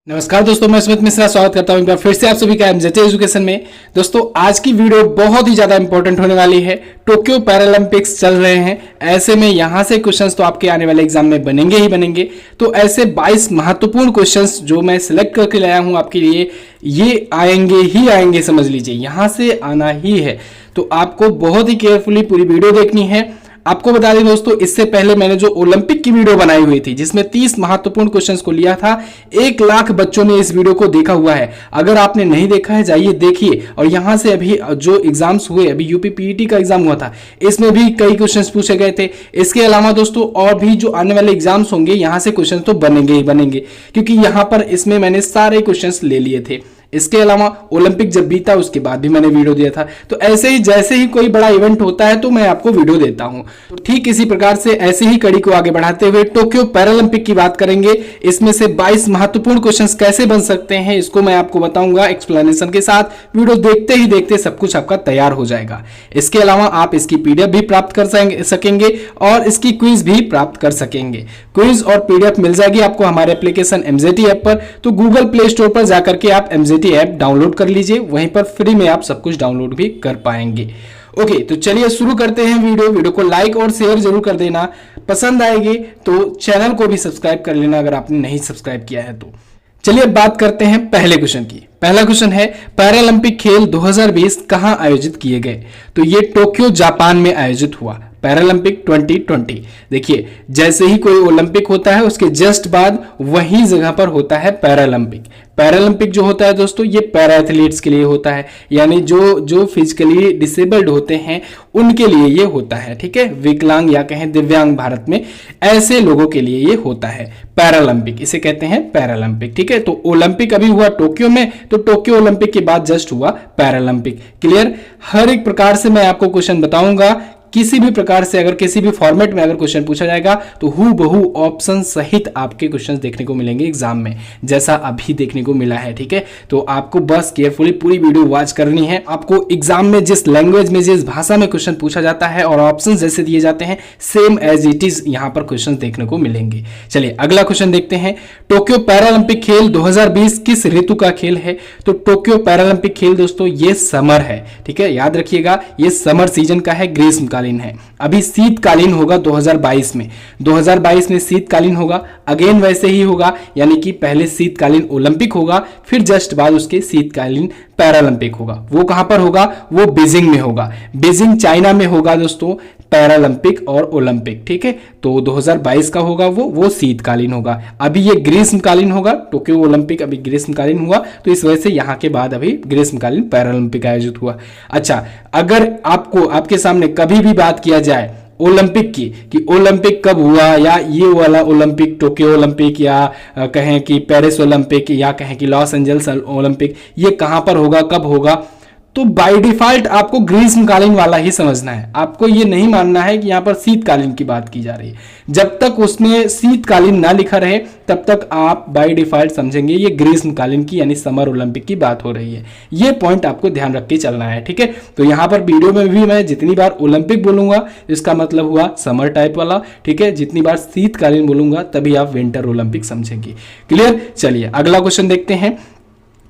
नमस्कार दोस्तों, मैं स्मित मिश्रा स्वागत करता हूं एक बार फिर से आप सभी का एमजेटी एजुकेशन में। दोस्तों आज की वीडियो बहुत ही ज्यादा इंपॉर्टेंट होने वाली है। टोक्यो पैरालंपिक्स चल रहे हैं, ऐसे में यहां से क्वेश्चंस तो आपके आने वाले एग्जाम में बनेंगे ही बनेंगे। तो ऐसे 22 महत्वपूर्ण क्वेश्चंस जो मैं सिलेक्ट करके लाया हूं आपके लिए, ये आएंगे ही आएंगे, समझ लीजिए यहां से आना ही है। तो आपको बहुत ही केयरफुली पूरी वीडियो देखनी है। आपको बता दें दोस्तों, इससे पहले मैंने जो ओलंपिक की वीडियो बनाई हुई थी जिसमें 30 महत्वपूर्ण क्वेश्चंस को लिया था, 1 लाख बच्चों ने इस वीडियो को देखा हुआ है। अगर आपने नहीं देखा है जाइए देखिए। और यहां से अभी जो एग्जाम्स हुए, अभी यूपी पीईटी का एग्जाम हुआ था, इसमें भी कई क्वेश्चंस पूछे गए थे। इसके अलावा दोस्तों और भी जो आने वाले एग्जाम्स होंगे यहां से क्वेश्चन तो बनेंगे ही बनेंगे, क्योंकि यहां पर इसमें मैंने सारे क्वेश्चंस ले लिए थे। इसके अलावा ओलंपिक जब बीता उसके बाद भी मैंने वीडियो दिया था। तो ऐसे ही जैसे ही कोई बड़ा इवेंट होता है तो मैं आपको वीडियो देता हूं। तो ठीक इसी प्रकार से ऐसे ही कड़ी को आगे बढ़ाते हुए टोक्यो पैरालंपिक की बात करेंगे। इसमें से 22 महत्वपूर्ण क्वेश्चंस कैसे बन सकते हैं इसको मैं आपको बताऊंगा एक्सप्लेनेशन के साथ। वीडियो देखते ही देखते सब कुछ आपका तैयार हो जाएगा। इसके अलावा आप इसकी पीडीएफ भी प्राप्त कर सकेंगे और इसकी क्विज भी प्राप्त कर सकेंगे। क्विज और पीडीएफ मिल जाएगी आपको हमारे एप्लीकेशन एमजेटी ऐप पर। तो गूगल प्ले स्टोर पर जाकर के आप एमजेटी ऐप डाउनलोड कर लीजिए, वहीं पर फ्री में आप सब कुछ डाउनलोड भी कर पाएंगे। ओके, तो चलिए शुरू करते हैं वीडियो को लाइक और शेयर जरूर कर देना, पसंद आएगी तो चैनल को भी सब्सक्राइब कर लेना अगर आपने नहीं सब्सक्राइब किया है तो। चलिए बात करते हैं पहले क्वेश्चन की। पहला क्वेश्चन है, पैरालंपिक खेल 2020 कहां आयोजित किए गए? तो ये टोक्यो जापान में आयोजित हुआ, पैरालंपिक 2020। देखिए जैसे ही कोई ओलंपिक होता है उसके जस्ट बाद वही जगह पर होता है पैरालंपिक। पैरालंपिक जो होता है दोस्तों ये पैरा एथलीट्स के लिए होता है, यानी जो फिजिकली डिसेबल्ड होते हैं उनके लिए ये होता है, ठीक है। विकलांग या कहें दिव्यांग भारत में ऐसे लोगों के लिए ये होता है पैरालंपिक, इसे कहते हैं पैरालंपिक, ठीक है। तो ओलंपिक अभी हुआ टोक्यो में, तो टोक्यो ओलंपिक के बाद जस्ट हुआ पैरालंपिक। क्लियर? हर एक प्रकार से मैं आपको क्वेश्चन बताऊंगा। किसी भी प्रकार से अगर किसी भी फॉर्मेट में अगर क्वेश्चन पूछा जाएगा तो हूबहू ऑप्शन सहित आपके क्वेश्चंस देखने को मिलेंगे एग्जाम में, जैसा अभी देखने को मिला है, ठीक है। तो आपको बस केयरफुली पूरी वीडियो वॉच करनी है। आपको एग्जाम में जिस लैंग्वेज में जिस भाषा में क्वेश्चन पूछा जाता है और ऑप्शन जैसे दिए जाते हैं सेम एज इट इज यहां पर क्वेश्चन देखने को मिलेंगे। चलिए अगला क्वेश्चन देखते हैं। टोक्यो पैरालंपिक खेल 2020 किस ऋतु का खेल है? तो टोक्यो पैरालंपिक खेल दोस्तों ये समर है, ठीक है, याद रखिएगा ये समर सीजन का है, ग्रीष्म है। अभी शीतकालीन होगा 2022 में। 2022 में शीतकालीन होगा, अगेन वैसे ही होगा, यानी कि पहले शीतकालीन ओलंपिक होगा, फिर जस्ट बाद उसके शीतकालीन पैरालंपिक होगा। वो कहां पर होगा? वो बीजिंग में होगा। बीजिंग चाइना में होगा दोस्तों पैरालंपिक और ओलंपिक, ठीक है। तो 2022 का होगा वो शीतकालीन होगा। अभी ये ग्रीष्मकालीन होगा, टोक्यो ओलंपिक अभी ग्रीष्मकालीन हुआ तो इस वजह से यहां के बाद अभी ग्रीष्मकालीन पैरालंपिक आयोजित हुआ। अच्छा, अगर आपको आपके सामने कभी भी बात किया जाए ओलंपिक की कि ओलंपिक कब हुआ, या ये वाला ओलंपिक टोक्यो ओलंपिक, या कहें कि पेरिस ओलंपिक, या कहें कि लॉस एंजल्स ओलंपिक, ये कहां पर होगा, कब होगा, तो बाय डिफॉल्ट आपको ग्रीष्मकालीन वाला ही समझना है। आपको ये नहीं मानना है कि यहां पर शीतकालीन की बात की जा रही है। जब तक उसमें शीतकालीन ना लिखा रहे तब तक आप बाय डिफॉल्ट समझेंगे ये ग्रीष्मकालीन की यानी समर ओलंपिक की बात हो रही है। ये पॉइंट आपको ध्यान रख के चलना है, ठीक है। तो यहां पर वीडियो में भी मैं जितनी बार ओलंपिक बोलूंगा इसका मतलब हुआ समर टाइप वाला, ठीक है। जितनी बार शीतकालीन बोलूंगा तभी आप विंटर ओलंपिक समझेंगे। क्लियर? चलिए अगला क्वेश्चन देखते हैं।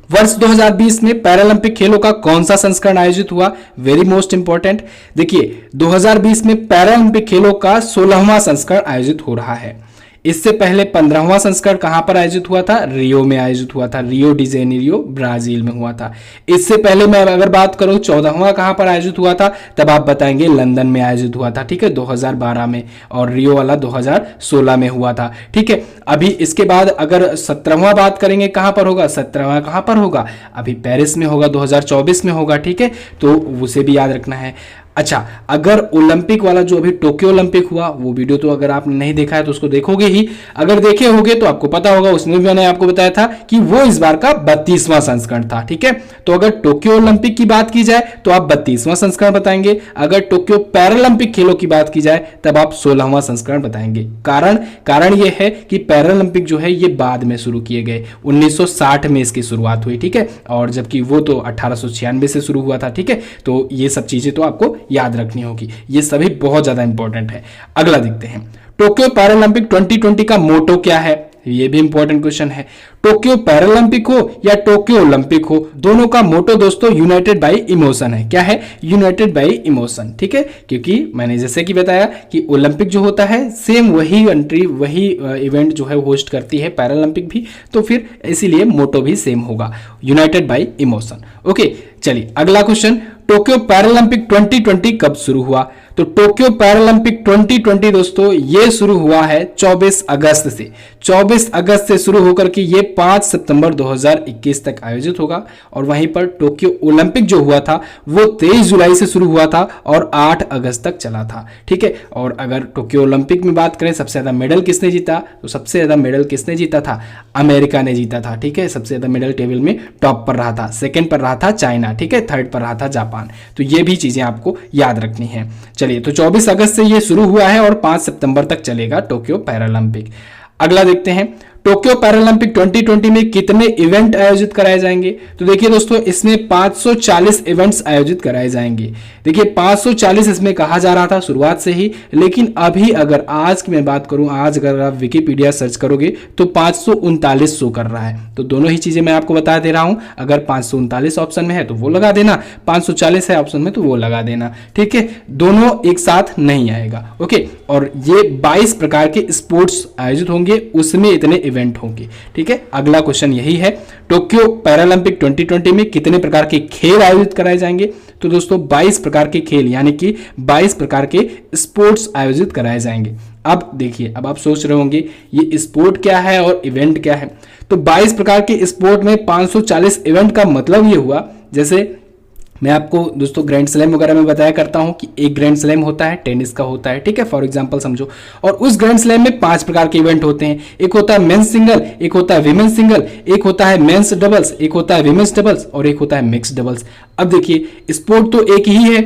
वर्ष 2020 में पैरालंपिक खेलों का कौन सा संस्करण आयोजित हुआ? Very most important. देखिए 2020 में पैरालंपिक खेलों का 16वां संस्करण आयोजित हो रहा है। इससे पहले 15वां संस्करण कहां पर आयोजित हुआ था? रियो में आयोजित हुआ था, रियो डी जेनेरियो ब्राजील में हुआ था। इससे पहले मैं अगर बात करूं 14वां कहां पर आयोजित हुआ था, तब आप बताएंगे लंदन में आयोजित हुआ था, ठीक है, 2012 में, और रियो वाला 2016 में हुआ था, ठीक है। अभी इसके बाद अगर 17वां बात करेंगे कहां पर होगा, 17वां कहां पर होगा? अभी पेरिस में होगा, 2024 में होगा, ठीक है। तो उसे भी याद रखना है। अच्छा, अगर ओलंपिक वाला जो अभी टोक्यो ओलंपिक हुआ वो वीडियो तो अगर आपने नहीं देखा है तो उसको देखोगे ही, अगर देखे होगे तो आपको पता होगा, उसमें भी मैंने आपको बताया था कि वो इस बार का 32वां संस्करण था, ठीक है। तो अगर टोक्यो ओलंपिक की बात की जाए तो आप 32वां संस्करण बताएंगे, अगर टोक्यो पैरालंपिक खेलों की बात की जाए तब आप 16वां संस्करण बताएंगे। कारण ये है कि पैरालंपिक जो है ये बाद में शुरू किए गए, 1960 में इसकी शुरुआत हुई, ठीक है, और जबकि वो तो 1896 से शुरू हुआ था, ठीक है। तो ये सब चीजें तो आपको याद रखनी होगी, ये सभी बहुत ज्यादा इंपॉर्टेंट है। अगला देखते हैं, टोक्यो पैरालंपिक 2020 का मोटो क्या है? ये भी इंपॉर्टेंट क्वेश्चन है। टोक्यो पैरालंपिक हो या टोक्यो ओलंपिक हो, दोनों का मोटो दोस्तों यूनाइटेड बाय इमोशन है। क्या है? यूनाइटेड बाय इमोशन, ठीक है। क्योंकि मैंने जैसे कि बताया कि ओलंपिक जो होता है सेम वही कंट्री वही इवेंट जो है होस्ट करती है, पैरालंपिक भी, तो फिर इसीलिए मोटो भी सेम होगा, यूनाइटेड बाय इमोशन। ओके, चलिए अगला क्वेश्चन, टोक्यो पैरालंपिक 2020 कब शुरू हुआ? तो टोक्यो पैरालंपिक 2020 दोस्तों ये शुरू हुआ है 24 अगस्त से। 24 अगस्त से शुरू होकर के ये 5 सितंबर 2021 तक आयोजित होगा। और वहीं पर टोक्यो ओलंपिक जो हुआ था वो 23 जुलाई से शुरू हुआ था और 8 अगस्त तक चला था, ठीक है। और अगर टोक्यो ओलंपिक में बात करें सबसे ज्यादा मेडल किसने जीता, तो सबसे ज्यादा मेडल किसने जीता था? अमेरिका ने जीता था, ठीक है। सबसे ज्यादा मेडल टेबल में टॉप पर रहा था, सेकेंड पर रहा था चाइना, ठीक है, थर्ड पर रहा था जापान। तो ये भी चीजें आपको याद रखनी है। चलिए, तो 24 अगस्त से ये शुरू हुआ है और 5 सितंबर तक चलेगा टोक्यो पैरालंपिक। अगला देखते हैं, टोक्यो पैरालंपिक 2020 में कितने इवेंट आयोजित कराए जाएंगे? तो देखिए दोस्तों, इसमें 540 इवेंट्स आयोजित कराए जाएंगे। देखिए 540 इसमें कहा जा रहा था शुरुआत से ही, लेकिन अभी अगर आज की मैं बात करूं, आज अगर आप विकिपीडिया सर्च करोगे तो 539 शो कर रहा है। तो दोनों ही चीजें मैं आपको बता दे रहा हूं, अगर 539 ऑप्शन में है तो वो लगा देना, 540 है ऑप्शन में तो वो लगा देना, ठीक है। दोनों एक साथ नहीं आएगा, ओके। और ये 22 प्रकार के स्पोर्ट्स आयोजित होंगे, उसमें इतने इवेंट होंगे, ठीक है। अगला क्वेश्चन यही है, टोक्यो पैरालंपिक 2020 में कितने प्रकार के खेल आयोजित कराए जाएंगे? तो दोस्तों 22 प्रकार के खेल, यानी कि 22 प्रकार के स्पोर्ट्स आयोजित कराए जाएंगे। अब देखिए, अब आप सोच रहे होंगे ये स्पोर्ट क्या है और इवेंट क्या है। तो 22 प्रकार के स्पोर्ट में 540 इवेंट का मतलब ये हुआ, जैसे मैं आपको दोस्तों ग्रैंड स्लैम वगैरह में बताया करता हूं कि एक ग्रैंड स्लैम होता है, टेनिस का होता है, ठीक है, फॉर एग्जांपल समझो। और उस ग्रैंड स्लैम में 5 प्रकार के इवेंट होते हैं। एक होता है मेंस सिंगल, एक होता है विमेंस सिंगल, एक होता है मेंस डबल्स, एक होता है विमेंस डबल्स और एक होता है मिक्स डबल्स। अब देखिए स्पोर्ट तो एक ही है,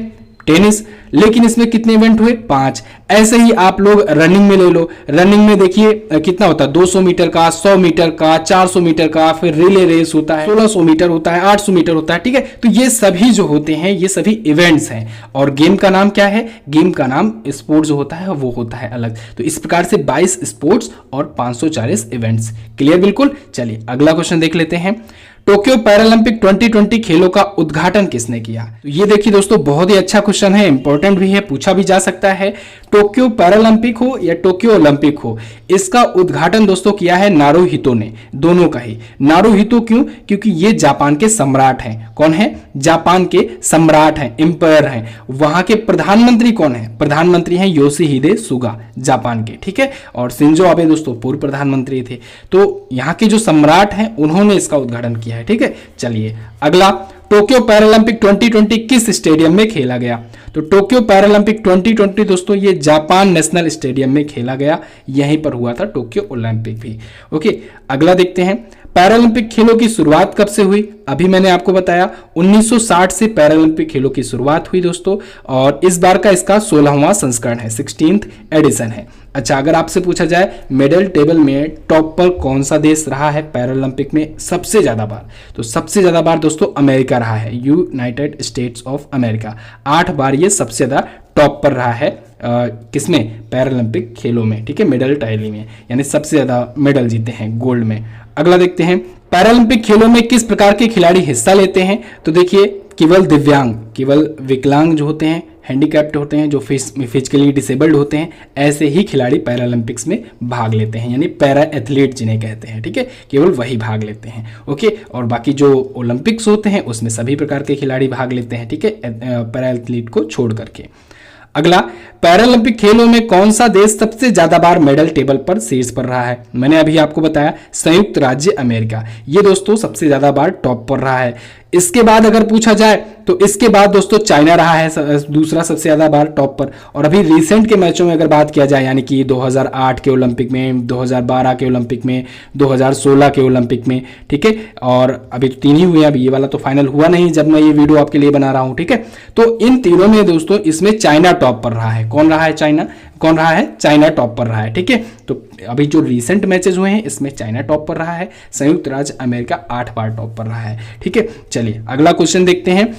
टेनिस, लेकिन इसमें कितने इवेंट हुए? 5। ऐसे ही आप लोग रनिंग में ले लो, रनिंग में देखिए कितना होता है, 200 मीटर का, 100 मीटर का, 400 मीटर का, फिर रिले रेस होता है, 1600 मीटर होता है, 800 मीटर होता है, ठीक है। तो ये सभी जो होते हैं ये सभी इवेंट्स हैं। और गेम का नाम क्या है? गेम का नाम स्पोर्ट्स जो होता है वो होता है अलग। तो इस प्रकार से 22 स्पोर्ट्स और 540 इवेंट्स। क्लियर बिल्कुल। चलिए अगला क्वेश्चन देख लेते हैं, टोक्यो पैरालंपिक 2020 खेलों का उद्घाटन किसने किया? तो ये देखिए दोस्तों, बहुत ही अच्छा क्वेश्चन है, इंपॉर्टेंट भी है, पूछा भी जा सकता है। टोक्यो पैरालंपिक हो या टोक्यो ओलंपिक हो, इसका उद्घाटन दोस्तों किया है नारुहितो ने, दोनों का ही। नारुहितो क्यों? क्योंकि ये जापान के सम्राट हैं। कौन है? जापान के सम्राट हैं, एम्पायर हैं। वहां के प्रधानमंत्री कौन है? प्रधानमंत्री हैं योशिहिदे सुगा, जापान के, ठीक है। और शिंजो आबे दोस्तों पूर्व प्रधानमंत्री थे। तो यहाँ के जो सम्राट हैं उन्होंने इसका उद्घाटन किया है, ठीक है। चलिए अगला, टोक्यो पैरालंपिक 2020 किस स्टेडियम में खेला गया? तो टोक्यो पैरालंपिक 2020 दोस्तों ये जापान नेशनल स्टेडियम में खेला गया, यहीं पर हुआ था टोक्यो ओलंपिक भी, ओके। अगला देखते हैं, पैरालंपिक खेलों की शुरुआत कब से हुई? अभी मैंने आपको बताया 1960 से पैरालंपिक खेलों की शुरुआत हुई दोस्तों, और इस बार का इसका 16वां संस्करण है, 16th एडिशन है। अच्छा, अगर आपसे पूछा जाए मेडल टेबल में टॉप पर कौन सा देश रहा है पैरालंपिक में सबसे ज्यादा बार, तो सबसे ज्यादा बार दोस्तों अमेरिका रहा है, यूनाइटेड स्टेट्स ऑफ अमेरिका। 8 बार ये सबसे ज्यादा टॉप पर रहा है किसमें? पैरालंपिक खेलों में, ठीक है, मेडल टैली में, यानी सबसे ज्यादा मेडल जीते हैं गोल्ड में। अगला देखते हैं, पैरालंपिक खेलों में किस प्रकार के खिलाड़ी हिस्सा लेते हैं? तो देखिए केवल दिव्यांग, केवल विकलांग जो होते हैं, हैंडीकैप्ड होते हैं, जो फिजिकली डिसेबल्ड होते हैं, ऐसे ही खिलाड़ी पैरालंपिक्स में भाग लेते हैं, यानी पैरा एथलीट जिन्हें कहते हैं, ठीक है, केवल वही भाग लेते हैं, ओके। और बाकी जो ओलंपिक्स होते हैं उसमें सभी प्रकार के खिलाड़ी भाग लेते हैं, ठीक है, पैरा एथलीट को छोड़ करके। अगला, पैरालंपिक खेलों में कौन सा देश सबसे ज्यादा बार मेडल टेबल पर शीर्ष पर रहा है? मैंने अभी आपको बताया संयुक्त राज्य अमेरिका, ये दोस्तों सबसे ज्यादा बार टॉप पर रहा है। इसके बाद अगर पूछा जाए तो इसके बाद दोस्तों चाइना रहा है दूसरा सबसे ज्यादा बार टॉप पर। और अभी रिसेंट के मैचों में अगर बात किया जाए, यानी कि 2008 के ओलंपिक में, 2012 के ओलंपिक में, 2016 के ओलंपिक में, ठीक है, और अभी तो 3 ही हुए, अभी ये वाला तो फाइनल हुआ नहीं जब मैं ये वीडियो आपके लिए बना रहा हूं, ठीक है। तो इन तीनों में दोस्तों इसमें चाइना टॉप पर रहा है। कौन रहा है? चाइना। कौन रहा है? चाइना टॉप पर रहा है, ठीक है। तो अभी जो रिसेंट मैचेस हुए हैं इसमें चाइना टॉप पर रहा है, संयुक्त राज्य अमेरिका 8 बार टॉप पर रहा है, ठीक है। चलिए अगला क्वेश्चन देखते हैं,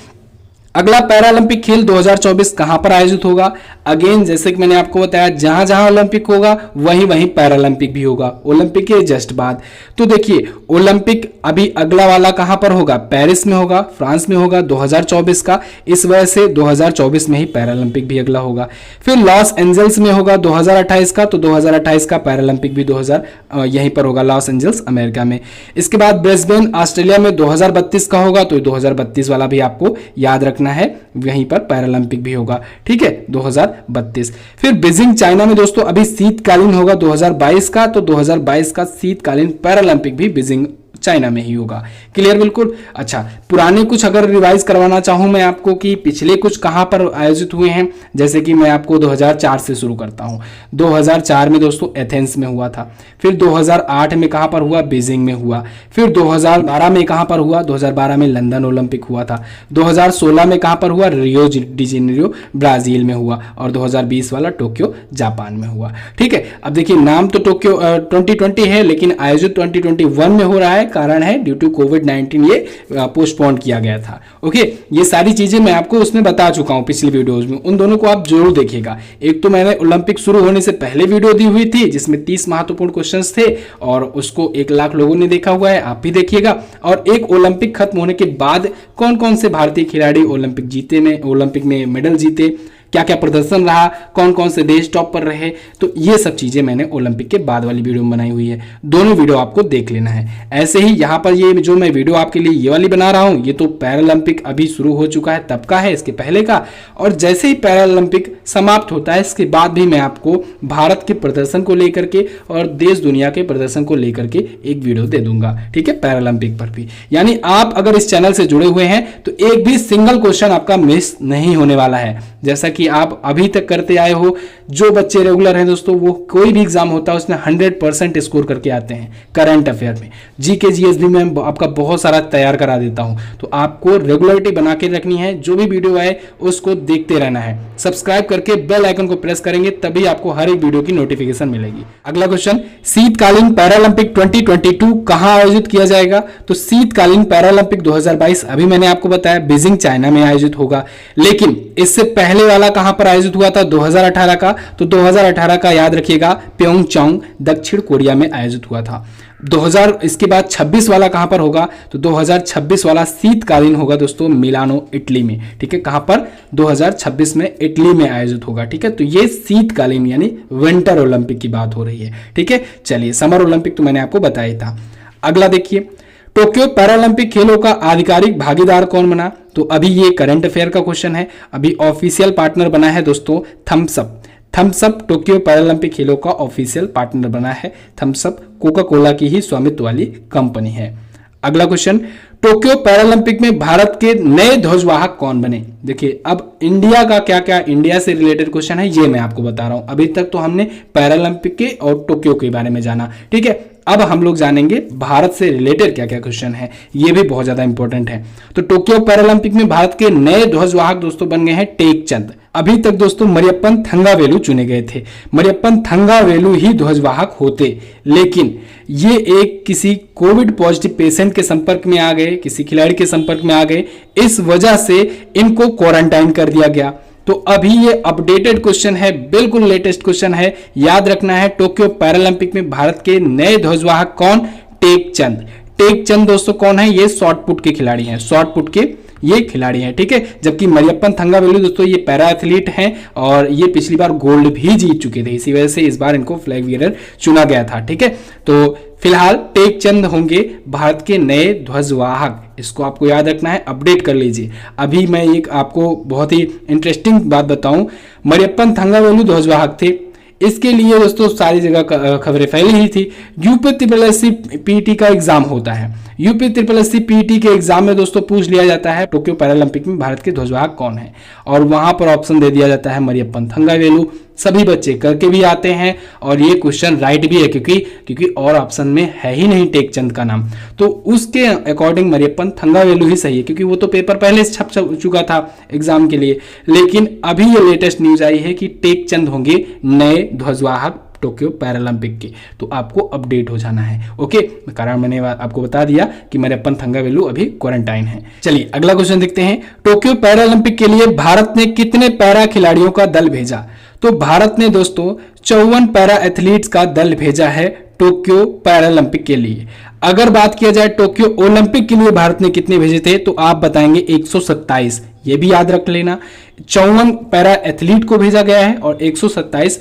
अगला पैरालंपिक खेल 2024 कहां पर आयोजित होगा? अगेन जैसे कि मैंने आपको बताया, जहां जहां ओलंपिक होगा वहीं वहीं पैरालंपिक भी होगा, ओलंपिक के जस्ट बाद। तो देखिए ओलंपिक अभी अगला वाला कहां पर होगा, पेरिस में होगा, फ्रांस में होगा 2024 का, इस वजह से 2024 में ही पैरालंपिक भी अगला होगा। फिर लॉस एंजल्स में होगा 2028 का, तो 2028 का पैरालंपिक भी यहीं पर होगा, लॉस एंजल्स अमेरिका में। इसके बाद ब्रिस्बेन ऑस्ट्रेलिया में 2032 का होगा, तो 2032 वाला भी आपको याद रखना है, वहीं पर पैरालंपिक भी होगा, ठीक है 2032। फिर बीजिंग चाइना में दोस्तों अभी शीतकालीन होगा 2022 का, तो 2022 का शीतकालीन पैरालंपिक भी बीजिंग चाइना में ही होगा। क्लियर बिल्कुल। अच्छा, पुराने कुछ अगर रिवाइज करवाना चाहूं मैं आपको कि पिछले कुछ कहां पर आयोजित हुए हैं, जैसे कि मैं आपको 2004 से शुरू करता हूं। 2004 में दोस्तों एथेंस में हुआ था। फिर 2008 में कहां पर हुआ, बीजिंग में हुआ। फिर 2012 में कहां पर हुआ, 2012 में लंदन ओलंपिक हुआ था। 2016 में कहां पर हुआ, रियो डी जेनेरियो ब्राजील में हुआ। और 2020 वाला टोक्यो जापान में हुआ। ठीक है, अब देखिए नाम तो टोक्यो 2020 है, लेकिन आयोजित 2021 में हो रहा है। कारण है ड्यू टू कोविड-19 ये पोस्टपोन किया गया था। ओके, ये सारी चीजें मैं आपको उसमें बता चुका हूं पिछली वीडियोस में, उन दोनों को आप जरूर देखिएगा। एक तो मैंने ओलंपिक शुरू होने से पहले वीडियो दी हुई थी जिसमें 30 महत्वपूर्ण क्वेश्चंस थे और उसको 1 लाख लोगों ने देखा हुआ है, आप भी देखिएगा। और एक ओलंपिक खत्म होने के बाद कौन कौन से भारतीय खिलाड़ी ओलंपिक में मेडल जीते, क्या क्या प्रदर्शन रहा, कौन कौन से देश टॉप पर रहे, तो ये सब चीजें मैंने ओलंपिक के बाद वाली वीडियो में बनाई हुई है। दोनों वीडियो आपको देख लेना है। ऐसे ही यहाँ पर ये जो मैं वीडियो आपके लिए ये वाली बना रहा हूँ, ये तो पैरालंपिक अभी शुरू हो चुका है तब का है, इसके पहले का। और जैसे ही पैरालंपिक समाप्त होता है इसके बाद भी मैं आपको भारत के प्रदर्शन को लेकर के और देश दुनिया के प्रदर्शन को लेकर के एक वीडियो दे दूंगा, ठीक है, पैरालंपिक पर भी। यानी आप अगर इस चैनल से जुड़े हुए हैं तो एक भी सिंगल क्वेश्चन आपका मिस नहीं होने वाला है। जैसा कि आप अभी तक करते आए हो, जो बच्चे रेगुलर हैं दोस्तों, वो कोई भी एग्जाम होता है उसमें 100% स्कोर करके आते हैं। करंट अफेयर में जीके जीएस भी मैं आपका बहुत सारा तैयार करा देता हूं, तो आपको रेगुलरिटी बना के रखनी है। जो भी वीडियो आए उसको देखते रहना है, सब्सक्राइब करके बेल आइकन को प्रेस करेंगे तभी आपको हर एक वीडियो की नोटिफिकेशन मिलेगी। अगला क्वेश्चन, शीतकालीन पैरालंपिक 2022 कहां आयोजित किया जाएगा? तो शीतकालीन पैरालंपिक 2022 अभी मैंने आपको बताया बीजिंग चाइना में आयोजित होगा, लेकिन इससे पहले वाला कहां पर आयोजित हुआ था 2018 का, तो 2018 का याद रखिएगा प्योंगचांग दक्षिण कोरिया में आयोजित हुआ था। इसके बाद 26 वाला कहां पर होगा, तो 2026 वाला शीतकालीन होगा दोस्तों मिलानो इटली में, ठीक है। कहां पर? 2026 में इटली में आयोजित होगा, ठीक है। तो ये शीतकालीन यानी विंटर ओलंपिक की बात हो रही है, ठीक है। चलिए, समर ओलंपिक तो मैंने आपको बताया था। अगला देखिए, टोक्यो पैरालंपिक खेलों का आधिकारिक भागीदार कौन बना? तो अभी ये करंट अफेयर का क्वेश्चन है। अभी ऑफिशियल पार्टनर बना है दोस्तों थम्स अप टोक्यो पैरालंपिक खेलों का ऑफिशियल पार्टनर बना है थम्स अप, कोका कोला की ही स्वामित्व वाली कंपनी है। अगला क्वेश्चन, टोक्यो पैरालंपिक में भारत के नए ध्वजवाहक कौन बने? देखिए, अब इंडिया का क्या क्या इंडिया से रिलेटेड क्वेश्चन है ये मैं आपको बता रहा हूं। अभी तक तो हमने पैरालंपिक के और टोक्यो के बारे में जाना, ठीक है। अब हम लोग जानेंगे भारत से रिलेटेड क्या क्या क्वेश्चन है, ये भी बहुत ज्यादा इंपॉर्टेंट है। तो टोक्यो पैरालंपिक में भारत के नए ध्वजवाहक दोस्तों बन गए हैं टेक चंद। अभी तक दोस्तों मरियप्पन थंगावेलु चुने गए थे, मरियप्पन थंगावेलु ही ध्वजवाहक होते, लेकिन ये एक किसी कोविड पॉजिटिव पेशेंट के संपर्क में आ गए, किसी खिलाड़ी के संपर्क में आ गए, इस वजह से इनको क्वारंटाइन कर दिया गया। तो अभी ये अपडेटेड क्वेश्चन है, बिल्कुल लेटेस्ट क्वेश्चन है, याद रखना है। टोक्यो पैरालंपिक में भारत के नए ध्वजवाहक कौन? टेक चंद दोस्तों कौन है? ये शॉर्ट पुट के खिलाड़ी हैं, शॉर्ट पुट के ये खिलाड़ी हैं, ठीक है। जबकि मरियप्पन थंगावेलु दोस्तों ये पैरा एथलीट हैं और ये पिछली बार गोल्ड भी जीत चुके थे, इसी वजह से इस बार इनको फ्लैग बीयरर चुना गया था, ठीक है। तो फिलहाल टेक चंद होंगे भारत के नए ध्वजवाहक, इसको आपको याद रखना है, अपडेट कर लीजिए। अभी मैं एक आपको बहुत ही इंटरेस्टिंग बात बताऊं, मरियप्पन थंगावेलु ध्वजवाहक थे, इसके लिए दोस्तों सारी जगह खबरें फैली ही थी। यूपीएससी पीटी का एग्जाम होता है, यूपीएससी पीटी के एग्जाम में दोस्तों पूछ लिया जाता है टोक्यो पैरालंपिक में भारत के ध्वजवाहक कौन है, और वहां पर ऑप्शन दे दिया जाता है मरियप्पन थंगावेलु। सभी बच्चे करके भी आते हैं और ये क्वेश्चन राइट भी है, क्योंकि और ऑप्शन में है ही नहीं टेक चंद का नाम, तो उसके अकॉर्डिंग मरियप्पन थंगावेलु ही सही है, क्योंकि वो तो पेपर पहले से छप चुका था एग्जाम के लिए। लेकिन अभी ये लेटेस्ट न्यूज आई है कि टेक चंद होंगे नए ध्वजवाहक टोक्यो पैरालंपिक के, तो आपको अपडेट हो जाना है। ओके, कारण मैंने आपको बता दिया कि मेरे अपन थंगावेलु अभी क्वारंटाइन है। चलिए अगला क्वेश्चन देखते हैं। टोक्यो पैरालंपिक के लिए भारत ने कितने पैरा खिलाड़ियों का दल भेजा? तो भारत ने दोस्तों 54 पैरा एथलीट्स का दल भेजा है टोक्यो पैरालंपिक के लिए। अगर बात किया जाए टोक्यो ओलंपिक के लिए भारत ने कितने भेजे थे, तो आप बताएंगे 127। ये भी याद रख लेना, 54 पैरा एथलीट को भेजा गया है और 127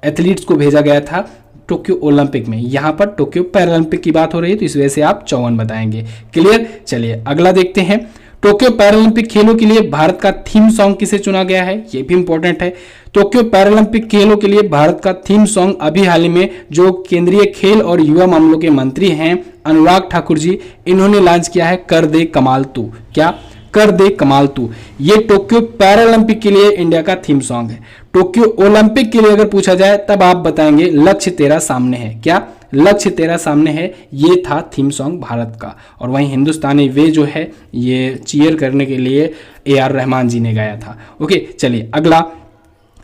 एथलीट्स को भेजा गया था टोक्यो ओलंपिक में। यहां पर टोक्यो पैरालंपिक की बात हो रही है तो इस वजह से आप 54 बताएंगे। क्लियर? चलिए अगला देखते हैं। टोक्यो पैरालंपिक खेलों के लिए भारत का थीम सॉन्ग किसे चुना गया है? ये भी इंपॉर्टेंट है। टोक्यो पैरालंपिक खेलों के लिए भारत का थीम सॉन्ग अभी हाल ही में जो केंद्रीय खेल और युवा मामलों के मंत्री हैं अनुराग ठाकुर जी, इन्होंने लॉन्च किया है कर दे कमाल तू। क्या? कर दे कमाल तू। ये टोक्यो पैरालंपिक के लिए इंडिया का थीम सॉन्ग है। टोक्यो ओलंपिक के लिए अगर पूछा जाए तब आप बताएंगे लक्ष्य तेरा सामने है। क्या? लक्ष्य तेरा सामने है, ये था थीम सॉन्ग भारत का। और वहीं हिंदुस्तानी वे जो है ये चीयर करने के लिए AR रहमान जी ने गाया था। ओके, चलिए अगला।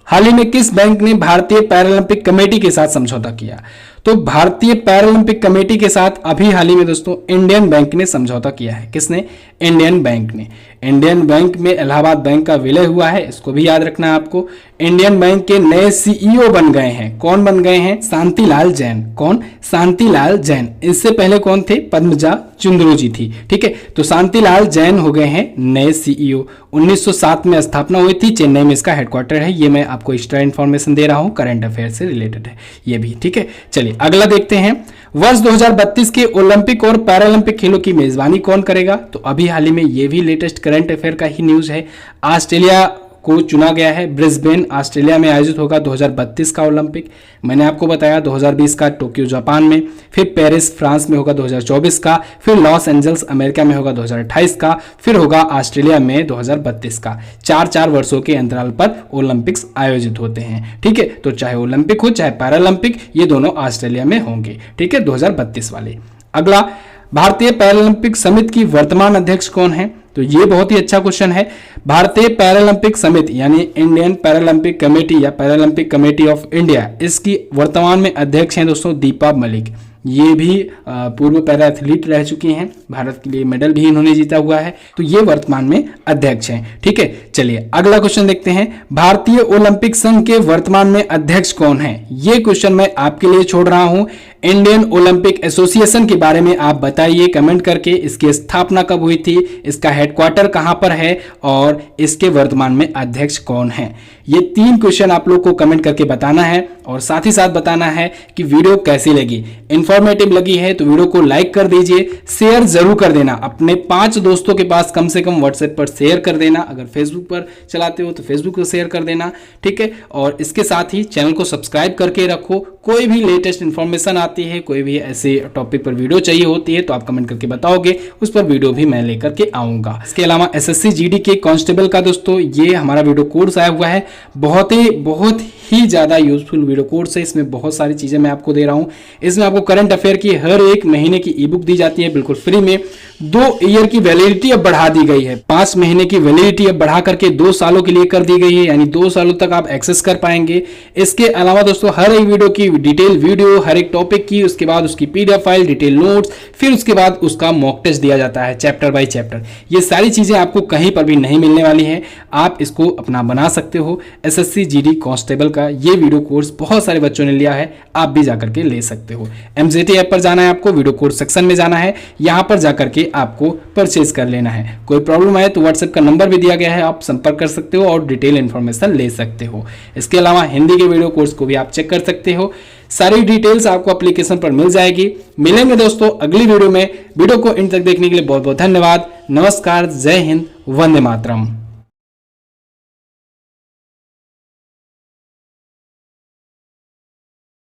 हाल ही में किस बैंक ने भारतीय पैरालंपिक कमेटी के साथ समझौता किया? तो भारतीय पैरालंपिक कमेटी के साथ अभी हाल ही में दोस्तों इंडियन बैंक ने समझौता किया है। किसने? इंडियन बैंक ने। इंडियन बैंक में इलाहाबाद बैंक का विलय हुआ है, इसको भी याद रखना है आपको। इंडियन बैंक के नए CEO बन गए हैं। कौन बन गए हैं? शांतिलाल जैन। कौन? शांतिलाल जैन। इससे पहले कौन थे? पद्मजा चुंद्रू जी थी। ठीक है, तो शांतिलाल जैन हो गए हैं नए CEO। 1907 में स्थापना हुई थी, चेन्नई में इसका हेडक्वार्टर है। ये मैं आपको एक्स्ट्रा इन्फॉर्मेशन दे रहा हूं, करंट अफेयर से रिलेटेड है ये भी। ठीक है, चलिए अगला देखते हैं। वर्ष 2032 के ओलंपिक और पैरालंपिक खेलों की मेजबानी कौन करेगा? तो अभी हाल ही में ये भी लेटेस्ट करंट अफेयर का ही न्यूज है। ऑस्ट्रेलिया को चुना गया है। ब्रिस्बेन ऑस्ट्रेलिया में आयोजित होगा 2032 का ओलंपिक। मैंने आपको बताया 2020 का टोक्यो जापान में, फिर पेरिस फ्रांस में होगा 2024 का, फिर लॉस एंजल्स अमेरिका में होगा 2028 का, फिर होगा ऑस्ट्रेलिया में 2032 का। 4-4 वर्षों के अंतराल पर ओलंपिक्स आयोजित होते हैं। ठीक है, तो चाहे ओलंपिक हो चाहे पैरालंपिक, ये दोनों ऑस्ट्रेलिया में होंगे। ठीक है, 2032 वाले। अगला, भारतीय पैरालंपिक समिति की वर्तमान अध्यक्ष कौन है? तो ये बहुत ही अच्छा क्वेश्चन है। भारतीय पैरालंपिक समिति यानी इंडियन पैरालंपिक कमेटी या पैरालंपिक कमेटी ऑफ इंडिया, इसकी वर्तमान में अध्यक्ष हैं दोस्तों दीपा मलिक। ये भी पूर्व पैरा एथलीट रह चुकी हैं, भारत के लिए मेडल भी इन्होंने जीता हुआ है, तो ये वर्तमान में अध्यक्ष हैं। ठीक है, चलिए अगला क्वेश्चन देखते हैं। भारतीय ओलंपिक संघ के वर्तमान में अध्यक्ष कौन है? ये क्वेश्चन मैं आपके लिए छोड़ रहा हूं। इंडियन ओलंपिक एसोसिएशन के बारे में आप बताइए कमेंट करके। इसकी स्थापना कब हुई थी, इसका हेडक्वार्टर कहां पर है और इसके वर्तमान में अध्यक्ष कौन है? ये 3 क्वेश्चन आप लोग को कमेंट करके बताना है और साथ ही साथ बताना है कि वीडियो कैसी लगी। इंफॉर्मेटिव लगी है तो वीडियो को लाइक कर दीजिए, शेयर जरूर कर देना। अपने 5 दोस्तों के पास कम से कम व्हाट्सएप पर शेयर कर देना। अगर फेसबुक पर चलाते हो तो फेसबुक पर शेयर कर देना। ठीक है, और इसके साथ ही चैनल को सब्सक्राइब करके रखो। कोई भी लेटेस्ट इंफॉर्मेशन आती है, कोई भी ऐसे टॉपिक पर वीडियो चाहिए होती है तो आप कमेंट करके बताओगे, उस पर वीडियो भी मैं लेकर के आऊंगा। इसके अलावा SSC GD के कांस्टेबल का दोस्तों ये हमारा वीडियो कोर्स आया हुआ है। बहुत ही ज्यादा यूजफुल वीडियो कोर्स है। इसमें बहुत सारी चीजें मैं आपको दे रहा हूं। इसमें आपको करंट अफेयर की हर एक महीने की ई बुक दी जाती है बिल्कुल फ्री में। 2 ईयर की वैलिडिटी अब बढ़ा दी गई है। 5 महीने की वैलिडिटी अब बढ़ा करके 2 सालों के लिए कर दी गई है, यानी 2 सालों तक आप एक्सेस कर पाएंगे। इसके अलावा दोस्तों हर एक वीडियो की डिटेल वीडियो, हर एक टॉपिक की, उसके बाद उसकी PDF फाइल, डिटेल नोट्स, फिर उसके बाद उसका मॉक टेस्ट दिया जाता है चैप्टर बाय चैप्टर। ये सारी चीजें आपको कहीं पर भी नहीं मिलने वाली है। आप इसको अपना बना सकते हो। SSC GD कांस्टेबल का ये वीडियो कोर्स बहुत सारे बच्चों ने लिया है, आप भी जाकर के ले सकते हो। MJT ऐप पर जाना है आपको, वीडियो कोर्स सेक्शन में जाना है, यहां पर जाकर के आपको परचेज कर लेना है। कोई प्रॉब्लम आए तो व्हाट्सएप का नंबर भी दिया गया है, आप संपर्क कर सकते हो और डिटेल इंफॉर्मेशन ले सकते हो। इसके अलावा हिंदी के वीडियो कोर्स को भी आप चेक कर सकते हो। सारी डिटेल्स आपको एप्लीकेशन पर मिल जाएगी। मिलेंगे दोस्तों अगली वीडियो में। वीडियो को इन तक देखने के लिए बहुत बहुत धन्यवाद। नमस्कार, जय हिंद, वंदे मातरम।